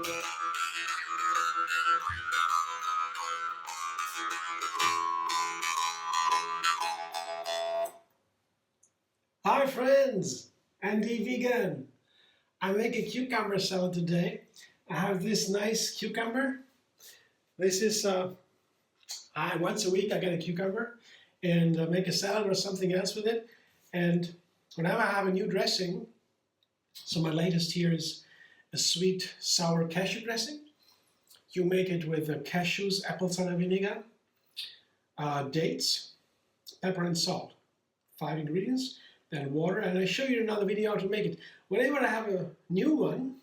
Hi friends, Andy Vegan. I make a cucumber salad today. I have this nice cucumber. This is, once a week I get a cucumber and make a salad or something else with it. And whenever I have a new dressing, so my latest here is a sweet sour cashew dressing. You make it with cashews, apple cider vinegar, dates, pepper and salt. 5 ingredients. Then water, and I show you another video how to make it. Whenever I have a new one,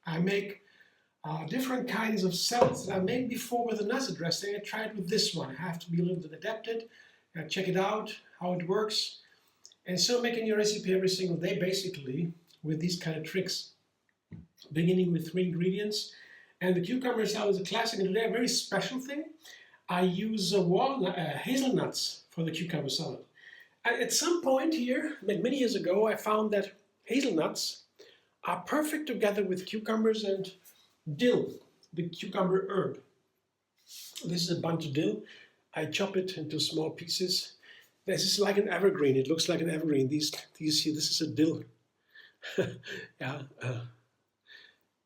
I make different kinds of salads that I made before with another dressing. I tried with this one. I have to be a little bit adapted, check it out, how it works. And so making your recipe every single day, basically, with these kind of tricks. Beginning with 3 ingredients. And the cucumber salad is a classic, and today a very special thing. I use hazelnuts for the cucumber salad. At some point here, many years ago, I found that hazelnuts are perfect together with cucumbers and dill, the cucumber herb. This is a bunch of dill. I chop it into small pieces. This is like an evergreen. It looks like an evergreen. These see, this is a dill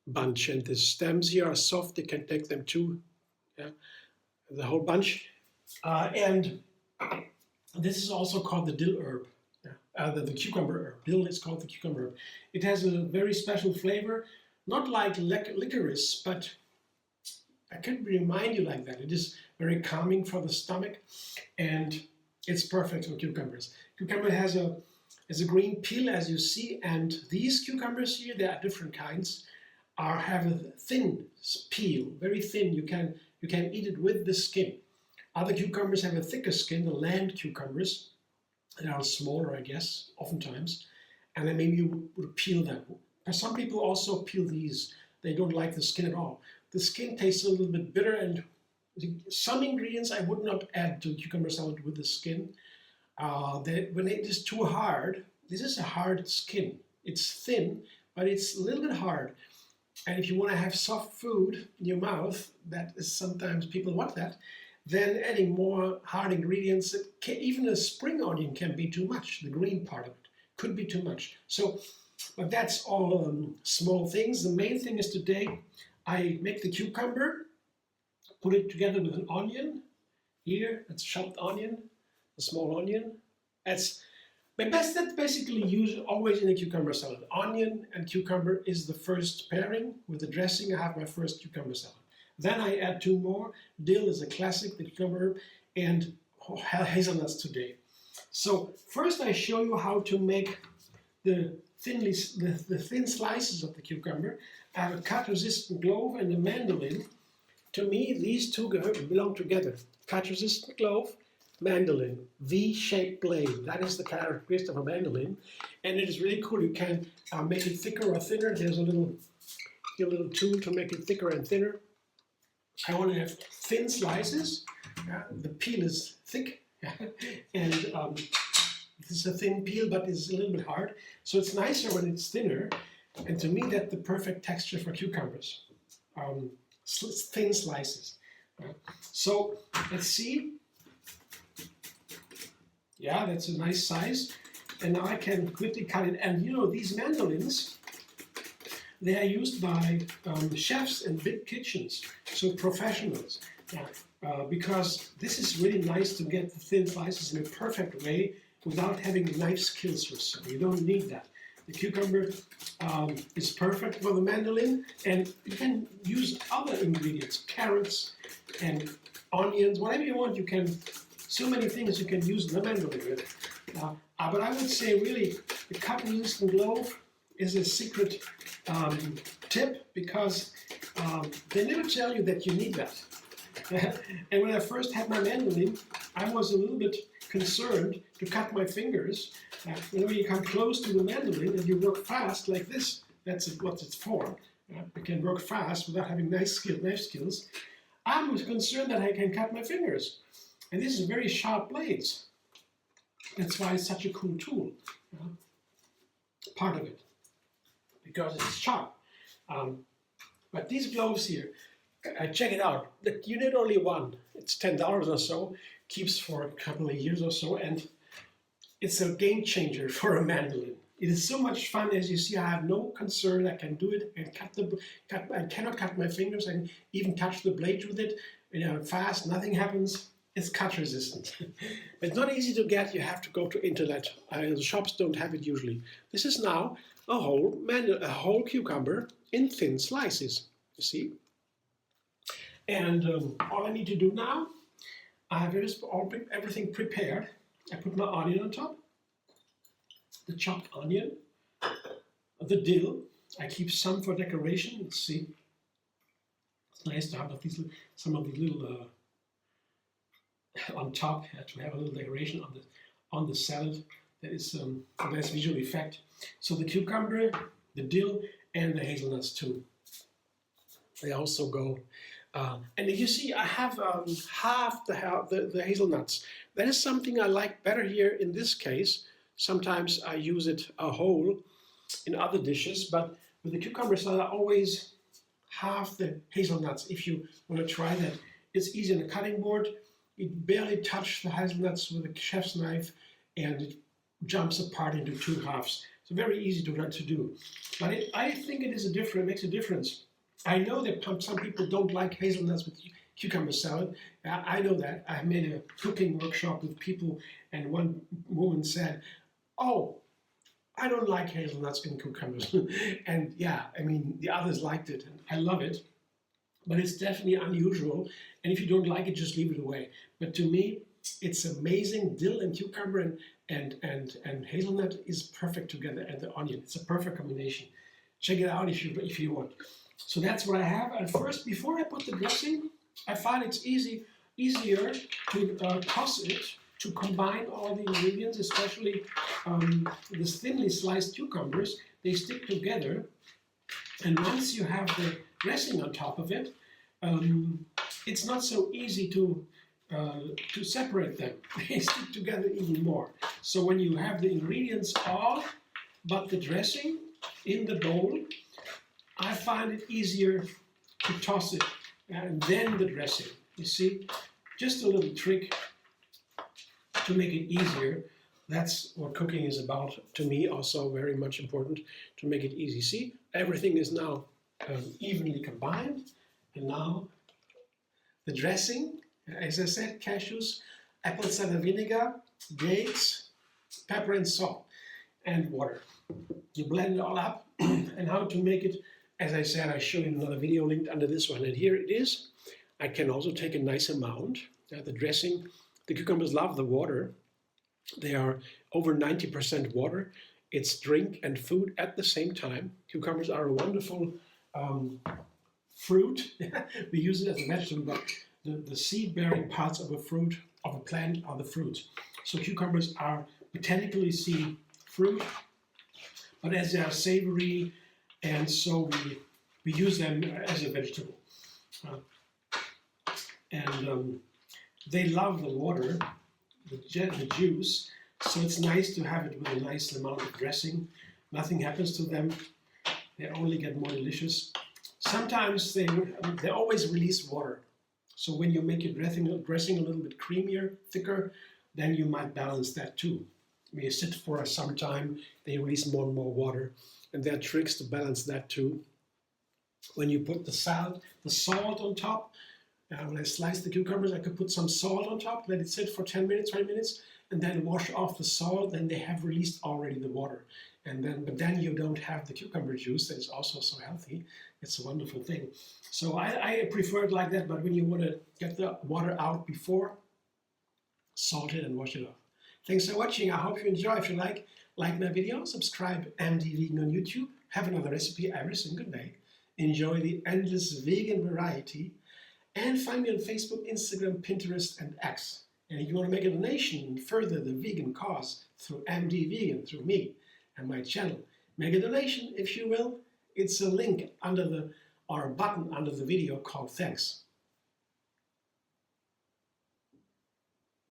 bunch, and the stems here are soft. You can take them too, the whole bunch. And this is also called the dill herb, the cucumber herb. Dill is called the cucumber herb. It has a very special flavor, not like licorice, but I could remind you like that. It is very calming for the stomach, and it's perfect for cucumbers. Cucumber has a green peel, as you see, and these cucumbers here, there are different kinds, have a thin peel, very thin. You can eat it with the skin. Other cucumbers have a thicker skin, the land cucumbers. They are smaller, I guess, oftentimes. And then maybe you would peel them. But some people also peel these. They don't like the skin at all. The skin tastes a little bit bitter, and some ingredients I would not add to cucumber salad with the skin. When it is too hard, this is a hard skin. It's thin, but it's a little bit hard. And if you want to have soft food in your mouth, that is sometimes people want that, then adding more hard ingredients, even a spring onion can be too much. The green part of it could be too much. So, but that's all small things. The main thing is today I make the cucumber, put it together with an onion. Here, it's chopped onion, a small onion. That's basically used always in a cucumber salad. Onion and cucumber is the first pairing. With the dressing, I have my first cucumber salad. Then I add 2 more. Dill is a classic, the cucumber herb, and hazelnuts today. So first I show you how to make the thin slices of the cucumber. I have a cut-resistant clove and a mandolin. To me, these two belong together. Cut-resistant clove, mandolin, V-shaped blade. That is the characteristic of a mandolin, and it is really cool. You can make it thicker or thinner. There's a little tool to make it thicker and thinner. I want to have thin slices. The peel is thick, and this is a thin peel, but it's a little bit hard. So it's nicer when it's thinner, and to me that's the perfect texture for cucumbers. Thin slices. So let's see. Yeah, that's a nice size. And now I can quickly cut it. And you know, these mandolins, they are used by chefs in big kitchens, so professionals, because this is really nice to get the thin slices in a perfect way without having knife skills or so. You don't need that. The cucumber is perfect for the mandolin, and you can use other ingredients, carrots and onions, whatever you want. You can, so many things you can use the mandolin with. But I would say really the cut-resistant clove is a secret tip, because they never tell you that you need that. And when I first had my mandolin, I was a little bit concerned to cut my fingers. You come close to the mandolin and you work fast like this. That's what it's for. You can work fast without having knife skills. I was concerned that I can cut my fingers. And this is very sharp blades. That's why it's such a cool tool. Part of it. Because it's sharp. But these gloves here, check it out. You need only one. It's $10 or so, keeps for a couple of years or so, and it's a game changer for a mandolin. It is so much fun. As you see, I have no concern. I can do it and I cannot cut my fingers and even touch the blade with it. You know, fast, nothing happens. It's cut resistant. It's not easy to get. You have to go to internet. The shops don't have it usually. This is now a whole cucumber in thin slices. You see? And all I need to do now, I have everything prepared. I put my onion on top, the chopped onion, the dill. I keep some for decoration. Let's see. It's nice to have some of these little on top, to have a little decoration on the salad. That is a nice visual effect. So the cucumber, the dill, and the hazelnuts too. They also go. And you see, I have half the hazelnuts. That is something I like better here in this case. Sometimes I use it whole in other dishes, but with the cucumber salad, I always half the hazelnuts. If you want to try that, it's easy on a cutting board. It barely touches the hazelnuts with a chef's knife, and it jumps apart into two halves. It's very easy to do. But I think it makes a difference. I know that some people don't like hazelnuts with cucumber salad. I know that. I made a cooking workshop with people, and one woman said, "Oh, I don't like hazelnuts in cucumbers." And yeah, I mean, the others liked it, and I love it. But it's definitely unusual, and if you don't like it, just leave it away. But to me, it's amazing. Dill and cucumber and hazelnut is perfect together, and the onion. It's a perfect combination. Check it out if you want. So that's what I have. And first, before I put the dressing, I find it's easier to toss it, to combine all the ingredients, especially the thinly sliced cucumbers. They stick together, and once you have the dressing on top of it, it's not so easy to separate them. They stick together even more. So when you have the ingredients all but the dressing in the bowl, I find it easier to toss it and then the dressing. You see, just a little trick to make it easier. That's what cooking is about. To me, also very much important to make it easy. See, everything is now evenly combined, and now the dressing. As I said, cashews, apple cider vinegar, dates, pepper and salt, and water. You blend it all up, and how to make it, as I said, I show you another video linked under this one, and here it is. I can also take a nice amount. The dressing, the cucumbers love the water. They are over 90% water. It's drink and food at the same time. Cucumbers are a wonderful fruit. We use it as a vegetable, but the seed-bearing parts of a fruit, of a plant, are the fruits. So cucumbers are botanically seed fruit, but as they are savory, and so we use them as a vegetable. They love the water, the juice, so it's nice to have it with a nice amount of dressing. Nothing happens to them. They only get more delicious. Sometimes they always release water. So when you make your dressing a little bit creamier, thicker, then you might balance that too. When you sit for some time, they release more and more water. And there are tricks to balance that too. When you put the salt on top, when I slice the cucumbers, I could put some salt on top, let it sit for 10 minutes, 20 minutes, and then wash off the salt, then they have released already the water. But then you don't have the cucumber juice that is also so healthy. It's a wonderful thing. So I prefer it like that, but when you want to get the water out before, salt it and wash it off. Thanks for watching. I hope you enjoy. If you like my video, subscribe MD Vegan on YouTube. Have another recipe every single day. Enjoy the endless vegan variety. And find me on Facebook, Instagram, Pinterest, and X. And if you want to make a donation and further the vegan cause through MD Vegan, through me and my channel, make a donation if you will. It's a link or a button under the video called Thanks.